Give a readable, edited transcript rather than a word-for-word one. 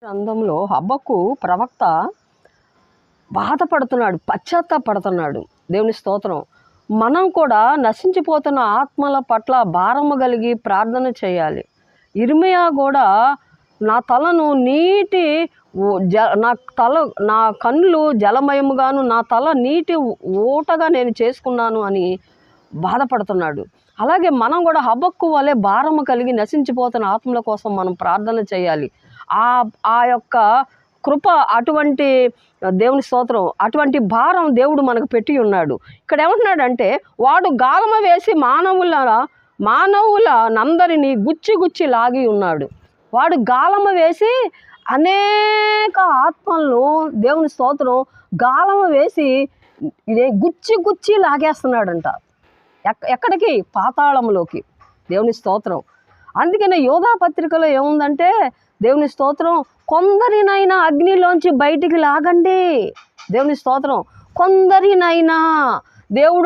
గ్రంథంలో హబక్కు ప్రవక్త బాధపడుతున్నాడు, పశ్చాత్తాపడుతున్నాడు. దేవుని స్తోత్రం. మనం కూడా నశించిపోతున్న ఆత్మల పట్ల భారము కలిగి ప్రార్థన చేయాలి. ఇర్మియా కూడా నా తలను నీటి నా కన్నులు జలమయముగాను, నా తల నీటి ఊటగా నేను చేసుకున్నాను అని బాధపడుతున్నాడు. అలాగే మనం కూడా హబక్కు వలె భారము కలిగి నశించిపోతున్న ఆత్మల కోసం మనం ప్రార్థన చేయాలి. ఆ యొక్క కృప, అటువంటి దేవుని స్తోత్రం, అటువంటి భారం దేవుడు మనకు పెట్టి ఉన్నాడు. ఇక్కడ ఏమంటున్నాడంటే, వాడు గాలమ వేసి మానవులందరినీ గుచ్చి లాగి ఉన్నాడు. వాడు గాలమ వేసి అనేక ఆత్మలను, దేవుని స్తోత్రం, గాలమ వేసి గుచ్చి లాగేస్తున్నాడంట. ఎక్కడికి? పాతాళంలోకి. దేవుని స్తోత్రం. అందుకనే యోధా పత్రికలో ఏముందంటే, దేవుని స్తోత్రం, కొందరినైనా అగ్నిలోంచి బయటికి లాగండి. దేవుని స్తోత్రం, కొందరినైనా దేవుడు